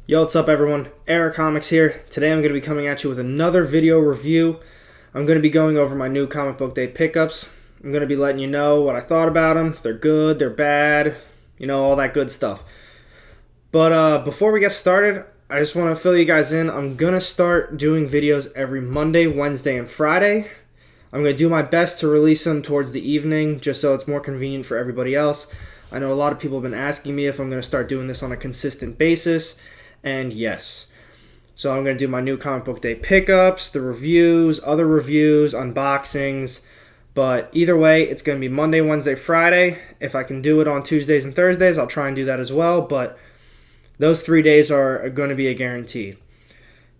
Yo, what's up everyone? Era Comics here. Today I'm going to be coming at you with another video review. I'm going to be going over my new comic book day pickups. I'm going to be letting you know what I thought about them, if they're good, they're bad, all that good stuff. But before we get started, I just want to fill you guys in. I'm going to start doing videos every Monday, Wednesday, and Friday. I'm going to do my best to release them towards the evening, just so it's more convenient for everybody else. I know a lot of people have been asking me if I'm going to start doing this on a consistent basis. And yes, so I'm going to do my new comic book day pickups, the reviews, other reviews, unboxings, but either way, it's going to be Monday, Wednesday, Friday. If I can do it on Tuesdays and Thursdays, I'll try and do that as well, but those 3 days are going to be a guarantee.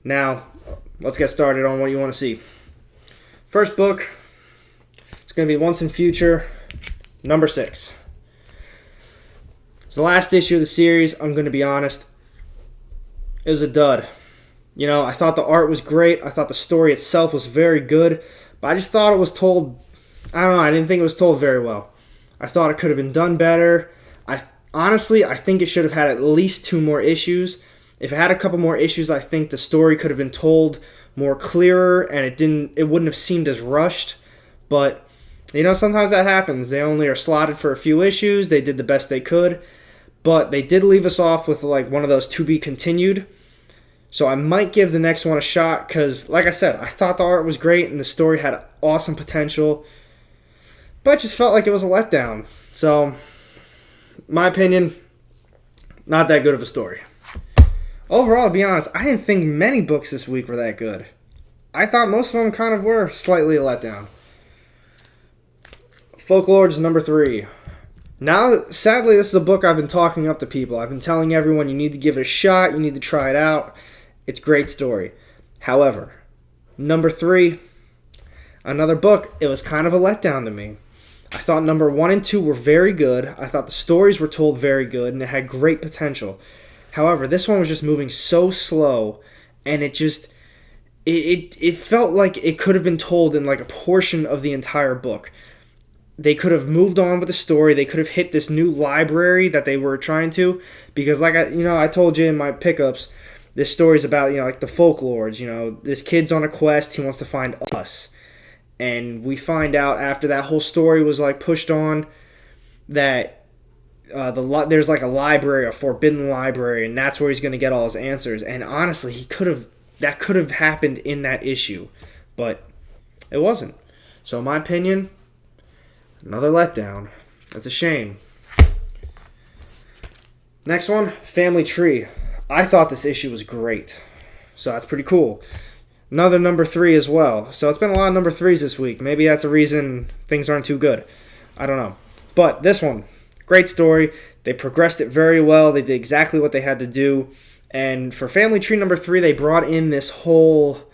Now, let's get started on what you want to see. First book, it's going to be Once and Future, number 6. It's the last issue of the series. I'm going to be honest. It was a dud. I thought the art was great. I thought the story itself was very good. But I just thought it was told... I didn't think it was told very well. I thought it could have been done better. Honestly, I think it should have had at least 2 more issues. If it had a couple more issues, I think the story could have been told more clearer, and it wouldn't have seemed as rushed. But, sometimes that happens. They only are slotted for a few issues. They did the best they could. But they did leave us off with one of those to be continued. So I might give the next one a shot because, like I said, I thought the art was great and the story had awesome potential. But it just felt like it was a letdown. So, my opinion, not that good of a story. Overall, to be honest, I didn't think many books this week were that good. I thought most of them kind of were slightly a letdown. Folklords number 3. Now, sadly, this is a book I've been talking up to people. I've been telling everyone you need to give it a shot, you need to try it out. It's a great story. However, number 3, another book, it was kind of a letdown to me. I thought number 1 and 2 were very good. I thought the stories were told very good, and it had great potential. However, this one was just moving so slow, and it felt like it could have been told in a portion of the entire book. They could have moved on with the story. They could have hit this new library that they were trying to, because I told you in my pickups, this story's about the folklords. This kid's on a quest. He wants to find us, and we find out after that whole story was pushed on that there's a library, a forbidden library, and that's where he's going to get all his answers. And honestly, that could have happened in that issue, but it wasn't. So in my opinion, another letdown. That's a shame. Next one, Family Tree. I thought this issue was great. So that's pretty cool. Another number 3 as well. So it's been a lot of number 3s this week. Maybe that's a reason things aren't too good. I don't know. But this one, great story. They progressed it very well. They did exactly what they had to do. And for Family Tree number 3, they brought in this whole,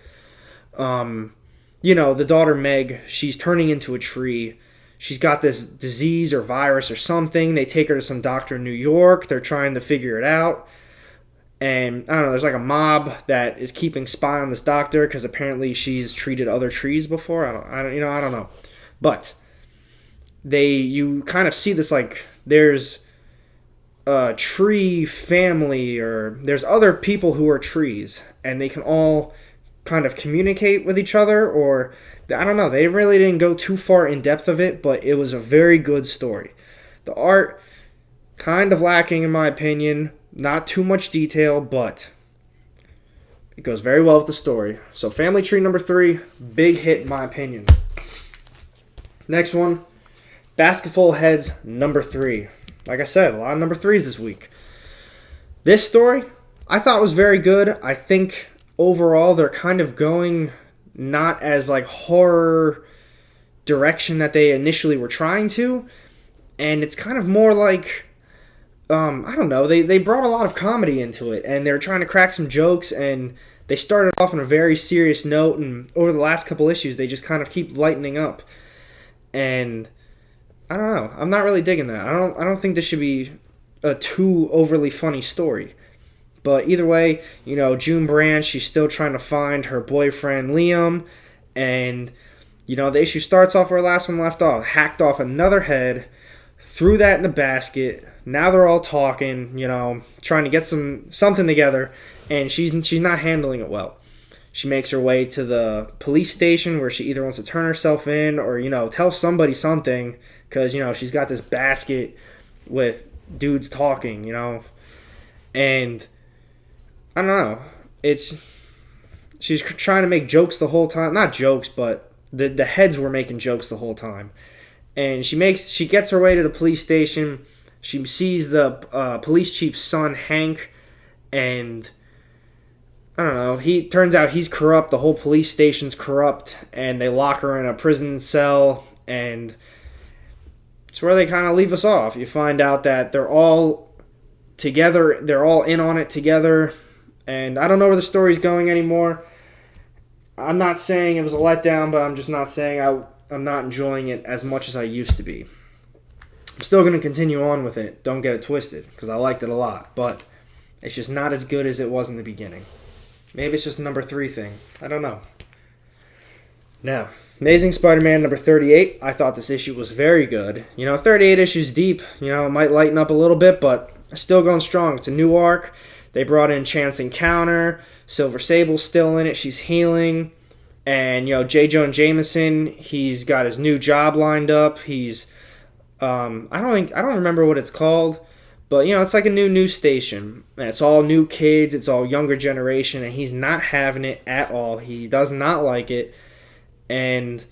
the daughter Meg, she's turning into a tree. She's got this disease or virus or something. They take her to some doctor in New York. They're trying to figure it out. And, I don't know, there's a mob that is keeping spy on this doctor because apparently she's treated other trees before. I don't know. But you kind of see this there's a tree family, or there's other people who are trees, and they can all kind of communicate with each other, or I don't know. They really didn't go too far in depth of it, but it was a very good story. The art, kind of lacking in my opinion. Not too much detail, but it goes very well with the story. So Family Tree number 3, big hit in my opinion. Next one, Basketful Heads number 3. Like I said, a lot of number 3s this week. This story, I thought was very good. I think overall they're kind of going not as horror direction that they initially were trying to, and it's kind of more I don't know, they brought a lot of comedy into it, and they're trying to crack some jokes, and they started off on a very serious note, and over the last couple issues they just kind of keep lightening up. And I don't know, I'm not really digging that. I don't think this should be a too overly funny story. But either way, June Brand, she's still trying to find her boyfriend Liam, and the issue starts off where the last one left off. Hacked off another head, threw that in the basket, now they're all talking, trying to get something together, and she's not handling it well. She makes her way to the police station where she either wants to turn herself in or, tell somebody something because, she's got this basket with dudes talking, and I don't know. She's trying to make jokes the whole time. Not jokes, but the heads were making jokes the whole time. And she gets her way to the police station. She sees the police chief's son, Hank, and I don't know. He turns out he's corrupt. The whole police station's corrupt, and they lock her in a prison cell, and it's where they kind of leave us off. You find out that they're all together. They're all in on it together, and I don't know where the story's going anymore. I'm not saying it was a letdown, but I'm just not saying I'm not enjoying it as much as I used to be. I'm still going to continue on with it. Don't get it twisted, because I liked it a lot, but it's just not as good as it was in the beginning. Maybe it's just a number 3 thing. I don't know. Now, Amazing Spider-Man number 38. I thought this issue was very good. 38 issues deep. It might lighten up a little bit, but still going strong. It's a new arc. They brought in Chance Encounter. Silver Sable's still in it. She's healing. And, J. Jonah Jameson, he's got his new job lined up. He's, I don't remember what it's called. But, it's like a new news station. And it's all new kids. It's all younger generation. And he's not having it at all. He does not like it. And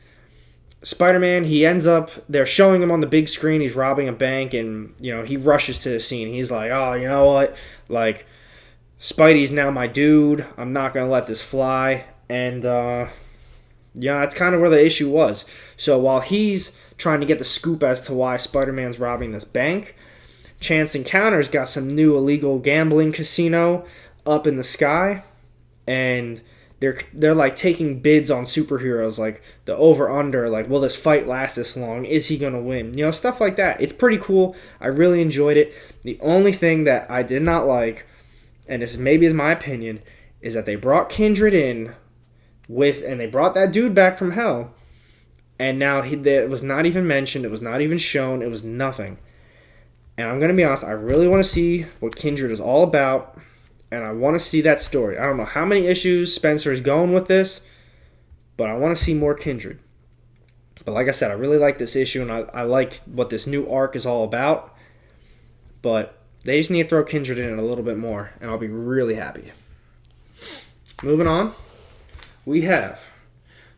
Spider-Man, he ends up, they're showing him on the big screen. He's robbing a bank. And, he rushes to the scene. He's like, oh, you know what? Like, Spidey's now my dude. I'm not going to let this fly. And, that's kind of where the issue was. So while he's trying to get the scoop as to why Spider-Man's robbing this bank, Chance Encounter's got some new illegal gambling casino up in the sky, and they're like taking bids on superheroes, like the over-under, like will this fight last this long? Is he gonna win? Stuff like that. It's pretty cool. I really enjoyed it. The only thing that I did not like, and this maybe is my opinion, is that they brought Kindred in and they brought that dude back from hell, and now it was not even mentioned. It was not even shown. It was nothing. And I'm going to be honest, I really want to see what Kindred is all about, and I want to see that story. I don't know how many issues Spencer is going with this, but I want to see more Kindred. But like I said, I really like this issue, and I like what this new arc is all about, but they just need to throw Kindred in it a little bit more, and I'll be really happy. Moving on, we have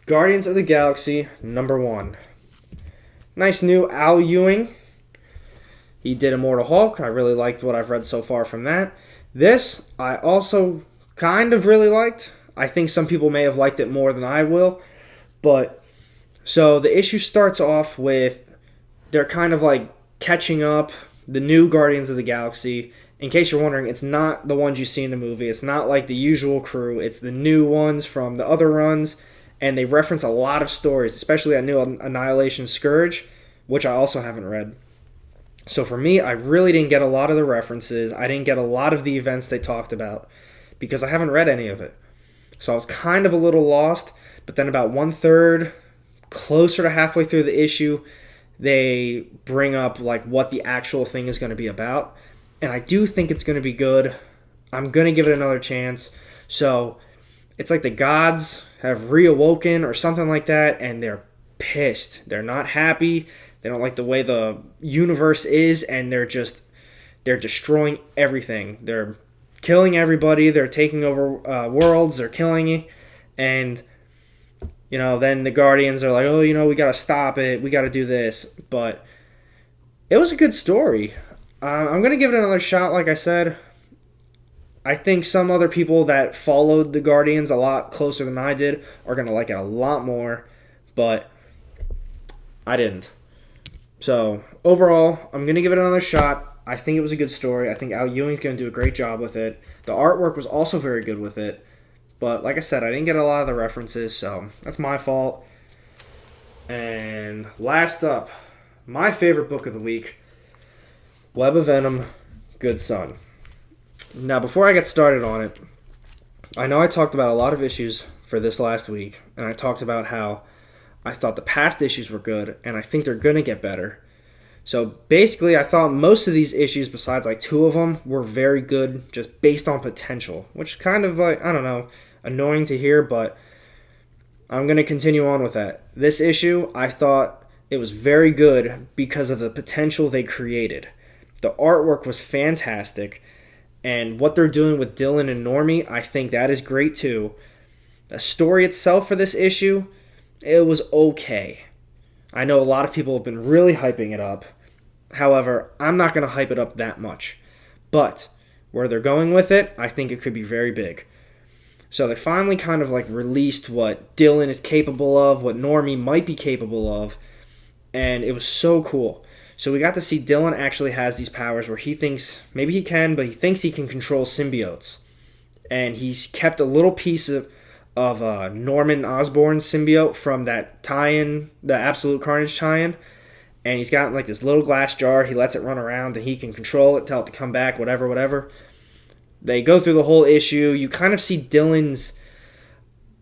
Guardians of the Galaxy number 1. Nice new Al Ewing. He did Immortal Hulk. I really liked what I've read so far from that. This, I also kind of really liked. I think some people may have liked it more than I will. But, so the issue starts off with, they're kind of like catching up, the new Guardians of the Galaxy. In case you're wondering, it's not the ones you see in the movie. It's not like the usual crew. It's the new ones from the other runs. And they reference a lot of stories, especially that new Annihilation Scourge, which I also haven't read. So for me, I really didn't get a lot of the references. I didn't get a lot of the events they talked about because I haven't read any of it. So I was kind of a little lost, but then about 1/3, closer to halfway through the issue, they bring up like what the actual thing is going to be about. And I do think it's going to be good. I'm going to give it another chance. So it's like the gods have reawoken or something like that, and they're pissed. They're not happy. They don't like the way the universe is, and they're destroying everything. They're killing everybody. They're taking over worlds. They're killing it. And, then the Guardians are like, oh, we got to stop it. We got to do this. But it was a good story. I'm going to give it another shot, like I said. I think some other people that followed the Guardians a lot closer than I did are going to like it a lot more. But I didn't. So, overall, I'm going to give it another shot. I think it was a good story. I think Al Ewing's going to do a great job with it. The artwork was also very good with it. But, like I said, I didn't get a lot of the references, so that's my fault. And last up, my favorite book of the week, Blob of Venom, Good Son. Now, before I get started on it, I know I talked about a lot of issues for this last week, and I talked about how I thought the past issues were good, and I think they're going to get better. So basically, I thought most of these issues, besides like two of them, were very good just based on potential, which is kind of like, I don't know, annoying to hear, but I'm going to continue on with that. This issue, I thought it was very good because of the potential they created. The artwork was fantastic, and what they're doing with Dylan and Normie, I think that is great too. The story itself for this issue, it was okay. I know a lot of people have been really hyping it up. However, I'm not going to hype it up that much. But where they're going with it, I think it could be very big. So they finally kind of like released what Dylan is capable of, what Normie might be capable of, and it was so cool. So we got to see Dylan actually has these powers where he thinks, maybe he can, but he thinks he can control symbiotes. And he's kept a little piece of Norman Osborn's symbiote from that tie-in, the Absolute Carnage tie-in. And he's got like this little glass jar. He lets it run around and he can control it, tell it to come back, whatever. They go through the whole issue. You kind of see Dylan's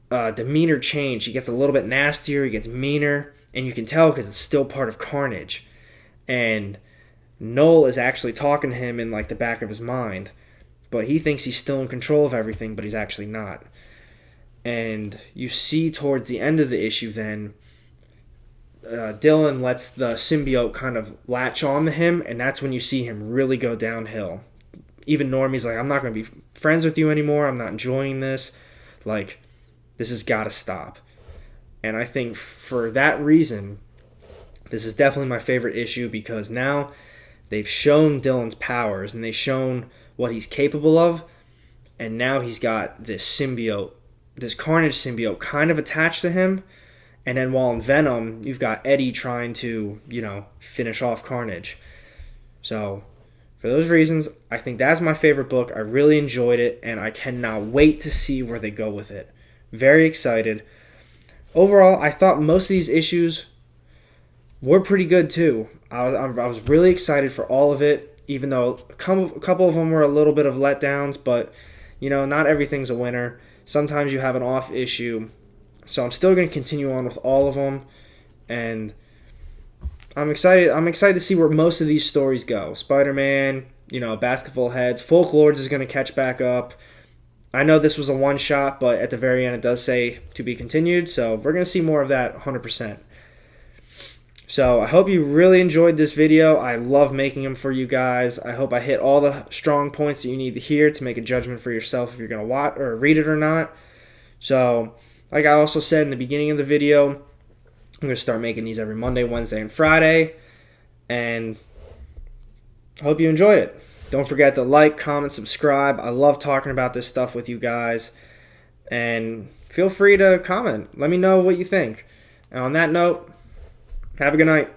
demeanor change. He gets a little bit nastier. He gets meaner. And you can tell because it's still part of Carnage. And Noel is actually talking to him in like the back of his mind. But he thinks he's still in control of everything, but he's actually not. And you see towards the end of the issue then, Dylan lets the symbiote kind of latch on to him. And that's when you see him really go downhill. Even Normie's like, I'm not going to be friends with you anymore. I'm not enjoying this. Like, this has got to stop. And I think for that reason, this is definitely my favorite issue because now they've shown Dylan's powers and they've shown what he's capable of. And now he's got this symbiote, this Carnage symbiote kind of attached to him. And then while in Venom, you've got Eddie trying to, finish off Carnage. So for those reasons, I think that's my favorite book. I really enjoyed it, and I cannot wait to see where they go with it. Very excited. Overall, I thought most of these issues were pretty good too. I was really excited for all of it, even though a couple of them were a little bit of letdowns, but, not everything's a winner. Sometimes you have an off issue. So I'm still going to continue on with all of them, and I'm excited to see where most of these stories go. Spider-Man, Basketball Heads, Folklords is going to catch back up. I know this was a one-shot, but at the very end it does say to be continued, so we're going to see more of that 100%. So I hope you really enjoyed this video. I love making them for you guys. I hope I hit all the strong points that you need to hear to make a judgment for yourself if you're going to watch or read it or not. So, like I also said in the beginning of the video, I'm going to start making these every Monday, Wednesday, and Friday. And I hope you enjoyed it. Don't forget to like, comment, subscribe. I love talking about this stuff with you guys. And feel free to comment. Let me know what you think. And on that note, have a good night.